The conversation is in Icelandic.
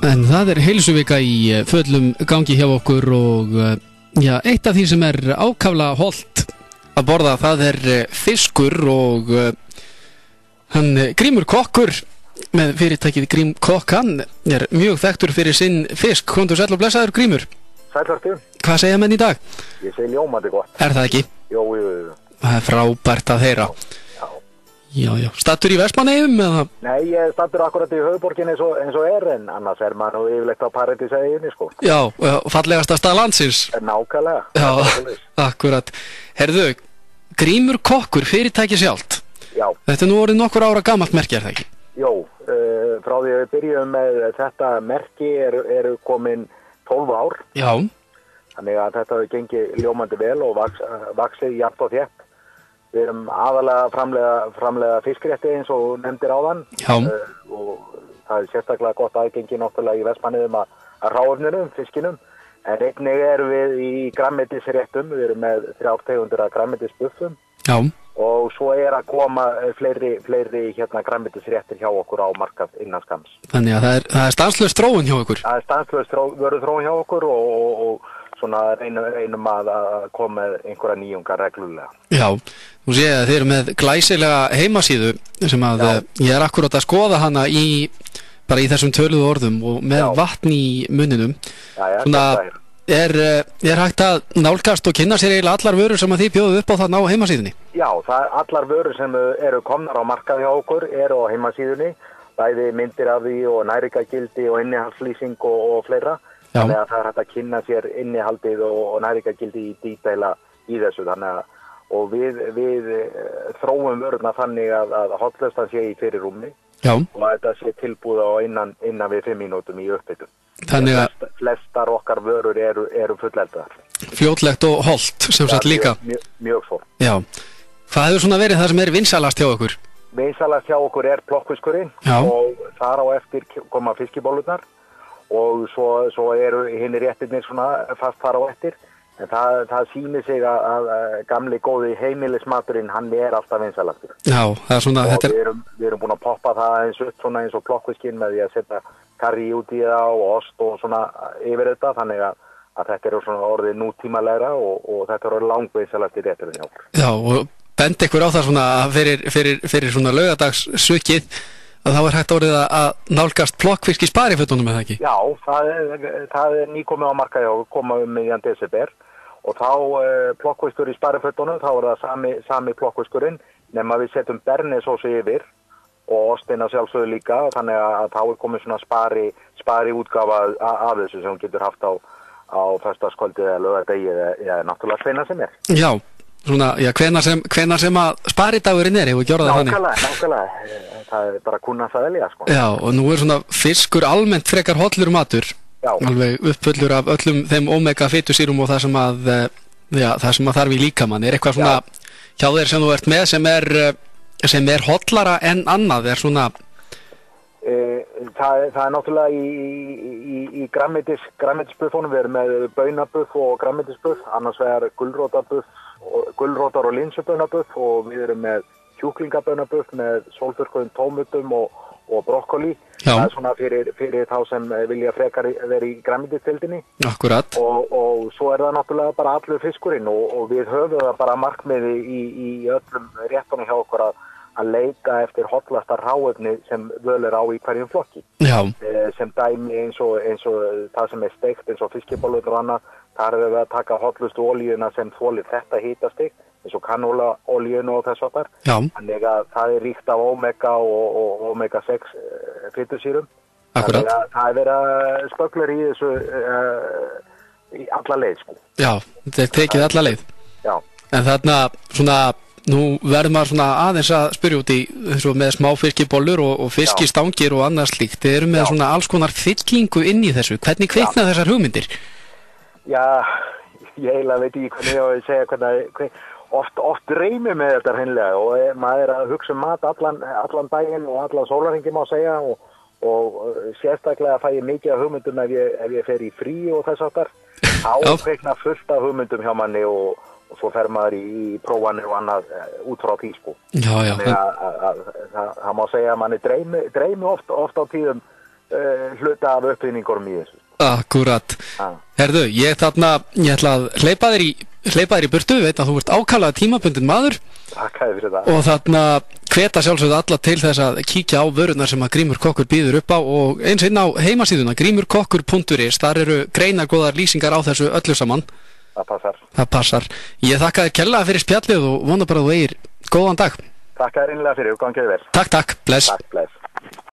En það heilsuvika í fullum gangi hjá okkur og eitt af því sem ákaflega hollt að borða, það fiskur og hann Grímur kokkur með fyrirtækið Grím kokk, hann mjög þekktur fyrir sinn fisk. Komdu sæll og blessaður, Grímur. Sælvertu. Hvað segja menn í dag? Ég segi ljómandi gott. Það ekki? Jú. Það frábært að heyra. Já. Stattur í Vestmannaeyjum eða? Nei, ég stattur akkurat í höfuðborginni eins og en annars maður nú yfirleitt á Paradíseyjunni, sko. Já, fallegasta stað landsins. Nákvæmlega. Já, akkurat. Herðu, Grímur kokkur, fyrirtæki sjálft. Já. Þetta nú orðið nokkur ára gamalt merki, það ekki? Jó, frá því að við byrjum með þetta merki eru komin 12 ár. Já. Þannig að þetta hefur gengið ljómandi vel og vaxið jafnt og þétt. Við erum aðalega framleiða fiskrétti eins og nefndir áðan. Já. Og það sérstaklega gott aðgengi náttúrulega í Vestmannaeyjum að hráefnunum, fiskinum. En einnig erum við í grænmetisréttum, við erum með 3 tegundir af grænmetisbuffum. Já. Og svo að koma fleiri grænmetisréttir hjá okkur á markað innan skams. Þannig að það stanslaus þróun hjá okkur? Það stanslaus þróun hjá okkur og svona reynum að koma með einhverja nýjungar reglulega. Já, þú sé að þið eru með glæsilega heimasíðu sem að ég akkurat að skoða hana bara í þessum töluðu orðum og með vatn í munninum. Já, svona hægt að nálgast og kynna sér eiginlega allar vörur sem að þið bjóðu upp á þarna á heimasíðunni? Já, allar vörur sem eru komnar á markað hjá okkur eru á heimasíðunni, bæði myndir af því og næringargildi og innihaldslýsing og fleira. Já. Þannig að það hægt að kynna sér innihaldið og næringargildi í dítæla í þessu. Þannig að og við þróum vöruna þannig að hollustan sé í fyrirrúmi. Já. Og að þetta sé tilbúið á innan við 5 mínútum í upphitun. Þannig að flestar okkar vörur eru fulleldaðar. Fljótlegt og hollt sem sagt líka. Mjög svo. Já. Hvað hefur svona verið það sem vinsælast hjá okkur? Vinsælast hjá okkur plokkfiskurinn og þar á eftir koma fiskibólurnar. Og svo eru hinir réttirnir svona fast þar á eftir, en það sýnir sig að gamli góði heimilismaturinn, hann alltaf vinsælastur. Já, það svona og þetta við erum búin að poppa það eins upp svona eins og plokkfiskinn með því að setja karrí út í það og ost og svona yfir þetta, þannig að þetta eru svona orðið nútímalegra og þetta eru langvinsælastir rétturinn hjá okkur. Já, og bend ykkur á það svona fyrir svona laugardagssukið að þá hægt orðið að nálgast plokkfisk í sparifötunum eða ekki? Já, það nýkomið á markaði og koma miðjan desember og þá plokkfiskur í sparifötunum, þá það sami plokkfiskurinn, nema við setjum bernesósu yfir og ostina sjálfsögðu líka, þannig að þá komið svona spari útgáfa af þessu sem getur haft á föstudagskvöldið eða laugardegi eða náttúrulega hvenær sem Já. Svona, hvenær sem að sparidagurinn hefur ekki orðað þannig? Nákvæmlega, það bara kunna það velja, sko. Já, og nú svona fiskur almennt frekar hollur matur, alveg uppfullur af öllum þeim omega fitusýrum og það sem að þarf í líkamann. Eitthvað svona hjá þér sem þú ert með sem hollara en annað, svona... Það náttúrulega í grænmetisbuffunum, við erum með baunabuff og grænmetisbuff, annars vegar gulrótar og linsubaunabuff og við erum með kjúklingabaunabuff með sólþurrkuðum tómutum og brokkoli. Já. Það svona fyrir þá sem vilja frekar vera í grænmetisdeildinni. Akkurat. Og svo það náttúrulega bara allur fiskurinn og við höfum það bara markmiði í öllum réttunum hjá okkur að leita eftir hollasta hráefni sem völ á í hverjum flokki. Já. Sem dæmi eins og það sem steikt eins og fiskibólur og annað, þar við að taka hollustu olíuna sem þolir þetta hitastig, eins og kanólaolíuna og þess áttar. Já. Þannig að það ríkt af omega og omega 6 fitusýrum. Akkurat. Þannig að það verið spögglar í þessu í alla leið, sko. Já, þetta tekið alla leið. Já. En þarna svona... Nú verður maður svona aðeins að spyrja út í með smá fiskibollur og fiskistangir og annað slíkt. Þið eru með svona alls konar fyllingu inn í þessu. Hvernig kvikna þessar hugmyndir? Já, ég eiginlega veit ekki hvernig ég á að segja hvernig oft dreymir með þetta hreinlega og maður að hugsa mat allan daginn og allan sólarhringi má segja og sérstaklega fæ ég mikið af hugmyndum ef ég fer í frí og þess áttar. Þá kvikna fullt af hugmyndum hjá manni og svo fer maður í prófanir og annað út frá því, sko. Já. Það má segja að manni dreymi oft á tíðum hluta af uppfinningunum í þessu. Akkúrat. Herðu, ég ætla að hleypa þér í burtu, veit að þú ert ákaflega tímabundin maður. Takk fyrir það. Og þarna hveta sjálfsögðu alla til þess að kíkja á vörurnar sem að Grímur Kokkur býður upp á og eins inn á heimasíðuna grímurkokkur.is, þar eru greinargóðar lýsingar á þessu öllu saman. Það passar. Ég þakka þér kærlega fyrir spjallið og vona bara að þú eigir góðan dag. Takk þér innilega fyrir og gangið vel. Takk, bless. Takk, bless.